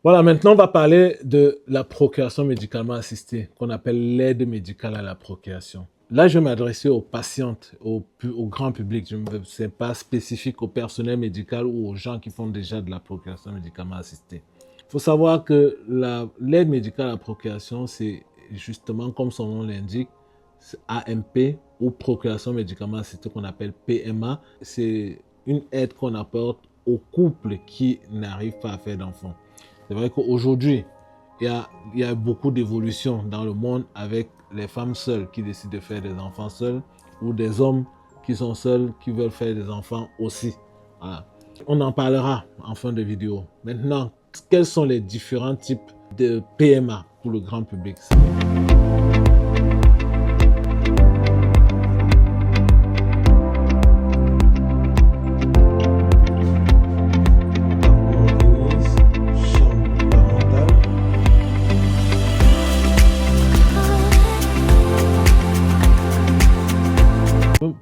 Voilà, maintenant on va parler de la procréation médicalement assistée, qu'on appelle l'aide médicale à la procréation. Là, je vais m'adresser aux patientes, au grand public. Ce n'est pas spécifique au personnel médical ou aux gens qui font déjà de la procréation médicalement assistée. Il faut savoir que l'aide médicale à la procréation, c'est justement, comme son nom l'indique, AMP ou procréation médicalement assistée qu'on appelle PMA. C'est une aide qu'on apporte aux couples qui n'arrivent pas à faire d'enfants. C'est vrai qu'aujourd'hui, il y a beaucoup d'évolutions dans le monde avec les femmes seules qui décident de faire des enfants seuls ou des hommes qui sont seuls qui veulent faire des enfants aussi. Voilà. On en parlera en fin de vidéo. Maintenant, quels sont les différents types de PMA pour le grand public?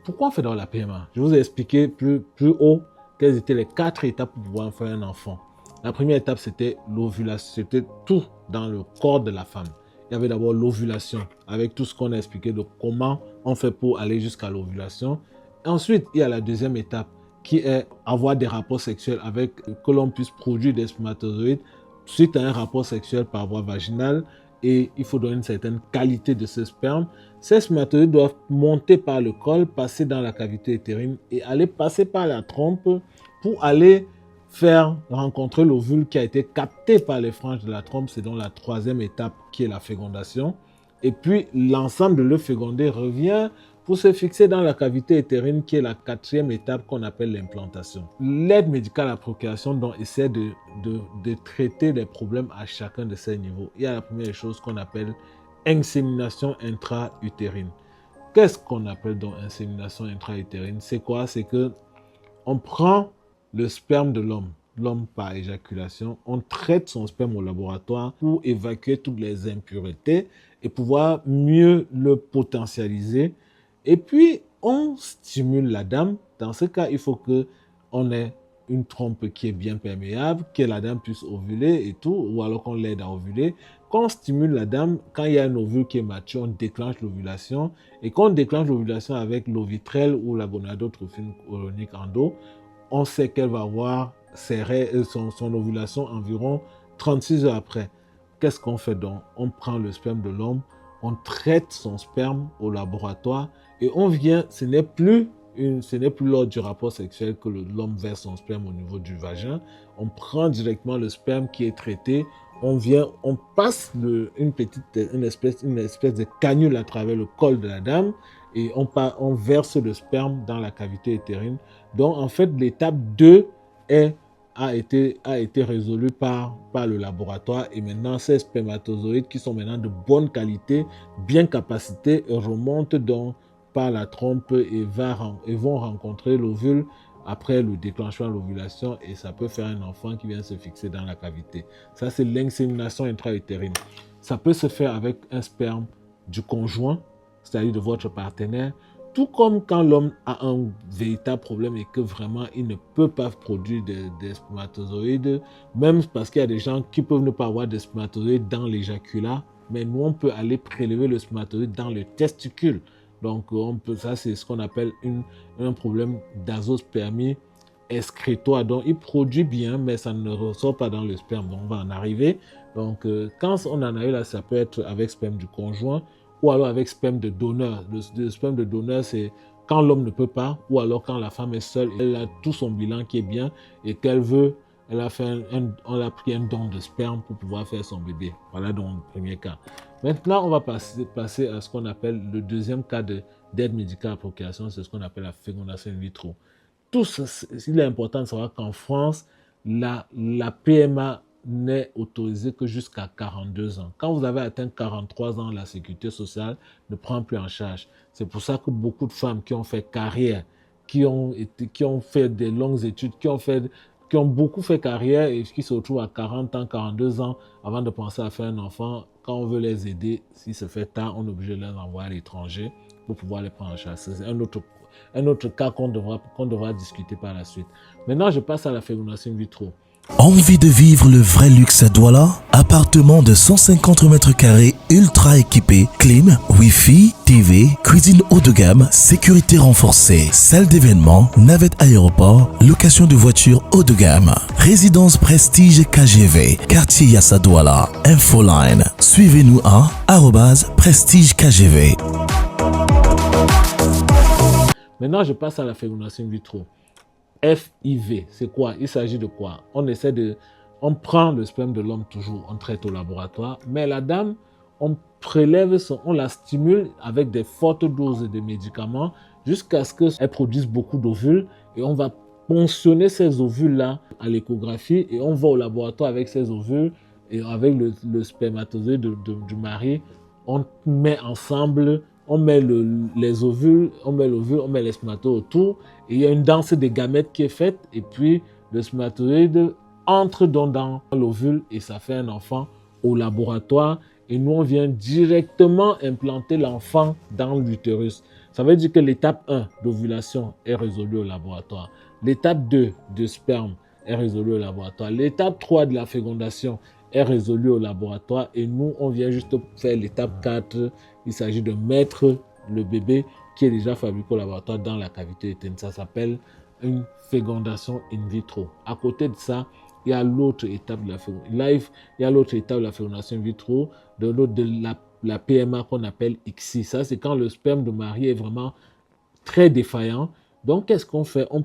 Pourquoi on fait dans la PMA? Je vous ai expliqué plus haut quelles étaient les 4 étapes pour pouvoir faire un enfant. La première étape, c'était l'ovulation. C'était tout dans le corps de la femme. Il y avait d'abord l'ovulation, avec tout ce qu'on a expliqué de comment on fait pour aller jusqu'à l'ovulation. Ensuite, il y a la deuxième étape, qui est avoir des rapports sexuels avec que l'on puisse produire des spermatozoïdes suite à un rapport sexuel par voie vaginale. Et il faut donner une certaine qualité de ce sperme. Ces spermatozoïdes doivent monter par le col, passer dans la cavité utérine et aller passer par la trompe pour aller faire rencontrer l'ovule qui a été capté par les franges de la trompe. C'est donc la troisième étape qui est la fécondation. Et puis l'ensemble de l'œuf fécondé revient pour se fixer dans la cavité utérine qui est la quatrième étape qu'on appelle l'implantation. L'aide médicale à la procréation donc, essaie de traiter des problèmes à chacun de ces niveaux. Il y a la première chose qu'on appelle insémination intra-utérine. Qu'est-ce qu'on appelle donc insémination intra-utérine? C'est quoi? C'est que on prend le sperme de l'homme par éjaculation, on traite son sperme au laboratoire pour évacuer toutes les impuretés et pouvoir mieux le potentialiser. Et puis, on stimule la dame. Dans ce cas, il faut qu'on ait une trompe qui est bien perméable, que la dame puisse ovuler et tout, ou alors qu'on l'aide à ovuler. Quand on stimule la dame, quand il y a un ovule qui est mature, on déclenche l'ovulation. Et quand on déclenche l'ovulation avec l'ovitrelle ou la gonadotrophine colonique endo, on sait qu'elle va avoir son ovulation environ 36 heures après. Qu'est-ce qu'on fait donc? On prend le sperme de l'homme, on traite son sperme au laboratoire et on vient, ce n'est plus lors du rapport sexuel que l'homme verse son sperme au niveau du vagin. On prend directement le sperme qui est traité, on passe une espèce de canule à travers le col de la dame et on verse le sperme dans la cavité utérine. Donc en fait, l'étape 2 a été résolue par le laboratoire et maintenant ces spermatozoïdes qui sont maintenant de bonne qualité, bien capacités, remontent donc par la trompe et vont rencontrer l'ovule après le déclenchement de l'ovulation et ça peut faire un enfant qui vient se fixer dans la cavité. Ça, c'est l'insémination intra-utérine. Ça peut se faire avec un sperme du conjoint, c'est-à-dire de votre partenaire, tout comme quand l'homme a un véritable problème et que vraiment il ne peut pas produire des spermatozoïdes, même parce qu'il y a des gens qui peuvent ne pas avoir de spermatozoïdes dans l'éjaculat, mais nous on peut aller prélever le spermatozoïde dans le testicule. Donc ça c'est ce qu'on appelle un problème d'azospermie excrétoire. Donc il produit bien, mais ça ne ressort pas dans le sperme. Donc on va en arriver. Donc quand on en arrive là, ça peut être avec sperme du conjoint ou alors avec sperme de donneur. Le sperme de donneur, c'est quand l'homme ne peut pas, ou alors quand la femme est seule, elle a tout son bilan qui est bien et qu'elle veut, on a pris un don de sperme pour pouvoir faire son bébé. Voilà donc le premier cas. Maintenant, on va passer à ce qu'on appelle le deuxième cas d'aide médicale à la procréation, c'est ce qu'on appelle la fécondation in vitro. Il est important de savoir qu'en France, la PMA n'est autorisé que jusqu'à 42 ans. Quand vous avez atteint 43 ans, la sécurité sociale ne prend plus en charge. C'est pour ça que beaucoup de femmes qui ont fait carrière, qui ont fait des longues études, qui ont beaucoup fait carrière et qui se retrouvent à 40 ans, 42 ans avant de penser à faire un enfant, quand on veut les aider, si ça fait tard, on est obligé de les envoyer à l'étranger pour pouvoir les prendre en charge. C'est un autre cas qu'on devra discuter par la suite. Maintenant, je passe à la fécondation in vitro. Envie de vivre le vrai luxe à Douala? Appartement de 150 mètres carrés ultra équipé, clim, Wi-Fi, TV, cuisine haut de gamme, sécurité renforcée, salle d'événements, navette aéroport, location de voitures haut de gamme. Résidence Prestige KGV, quartier Yassa Douala. Infoline. Suivez-nous à @prestige-kgv. Maintenant, je passe à la fécondation in vitro. FIV, c'est quoi? Il s'agit de quoi? On prend le sperme de l'homme toujours, on traite au laboratoire, mais la dame, on on la stimule avec des fortes doses de médicaments jusqu'à ce qu'elle produise beaucoup d'ovules et on va ponctionner ces ovules-là à l'échographie et on va au laboratoire avec ces ovules et avec le spermatozoïde du mari, on met ensemble, on met les ovules, on met les spermatozoïdes autour et il y a une danse des gamètes qui est faite et puis le spermatozoïde entre dans l'ovule et ça fait un enfant au laboratoire et nous on vient directement implanter l'enfant dans l'utérus. Ça veut dire que l'étape 1 d'ovulation est résolue au laboratoire. L'étape 2 de sperme est résolue au laboratoire. L'étape 3 de la fécondation est résolue au laboratoire et nous on vient juste faire l'étape 4. Il s'agit de mettre le bébé qui est déjà fabriqué au laboratoire dans la cavité utérine. Ça s'appelle une fécondation in vitro. À côté de ça, il y a l'autre étape de la fécondation. Il y a l'autre étape de la fécondation in vitro, de la PMA qu'on appelle ICSI. Ça, c'est quand le sperme de mari est vraiment très défaillant. Donc, qu'est-ce qu'on fait? On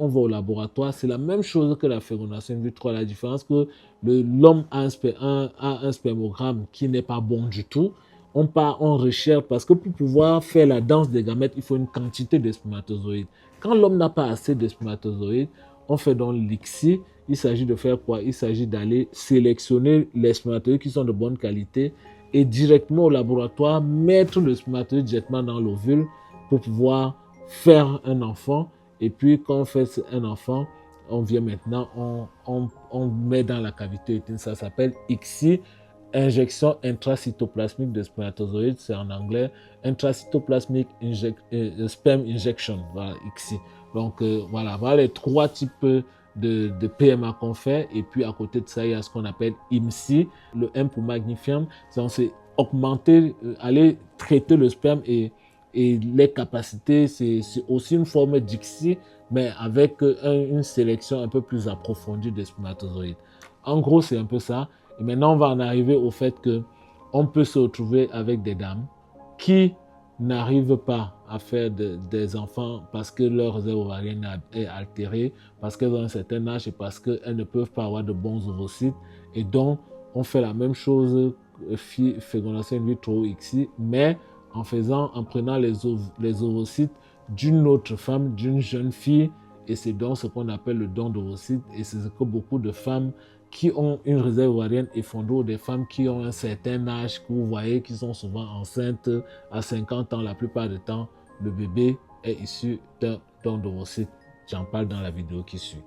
va au laboratoire. C'est la même chose que la fécondation in vitro. La différence que l'homme a un spermogramme qui n'est pas bon du tout. On part, on recherche, parce que pour pouvoir faire la danse des gamètes, il faut une quantité de spermatozoïdes. Quand l'homme n'a pas assez de spermatozoïdes, on fait donc l'ICSI. Il s'agit de faire quoi? Il s'agit d'aller sélectionner les spermatozoïdes qui sont de bonne qualité et directement au laboratoire, mettre le spermatozoïde directement dans l'ovule pour pouvoir faire un enfant. Et puis, quand on fait un enfant, on vient maintenant, on met dans la cavité utérine. Ça s'appelle ICSI, injection intracytoplasmique de spermatozoïdes, c'est en anglais, intracytoplasmic sperm injection, voilà, ICSI. Donc, voilà les 3 types de PMA qu'on fait. Et puis, à côté de ça, il y a ce qu'on appelle IMSI, le M pour magnifiant, c'est augmenter, aller traiter le sperme et les capacités, c'est aussi une forme d'ICSI, mais avec une sélection un peu plus approfondie des spermatozoïdes. En gros, c'est un peu ça. Et maintenant, on va en arriver au fait qu'on peut se retrouver avec des dames qui n'arrivent pas à faire des enfants parce que leur réserve ovarienne est altérée, parce qu'elles ont un certain âge et parce qu'elles ne peuvent pas avoir de bons ovocytes. Et donc, on fait la même chose, fécondation in vitro ICSI, mais en prenant les ovocytes d'une autre femme, d'une jeune fille, et c'est donc ce qu'on appelle le don d'ovocytes, et c'est ce que beaucoup de femmes qui ont une réserve ovarienne effondrée, ou des femmes qui ont un certain âge, que vous voyez, qui sont souvent enceintes à 50 ans, la plupart du temps, le bébé est issu d'un don d'ovocytes. J'en parle dans la vidéo qui suit.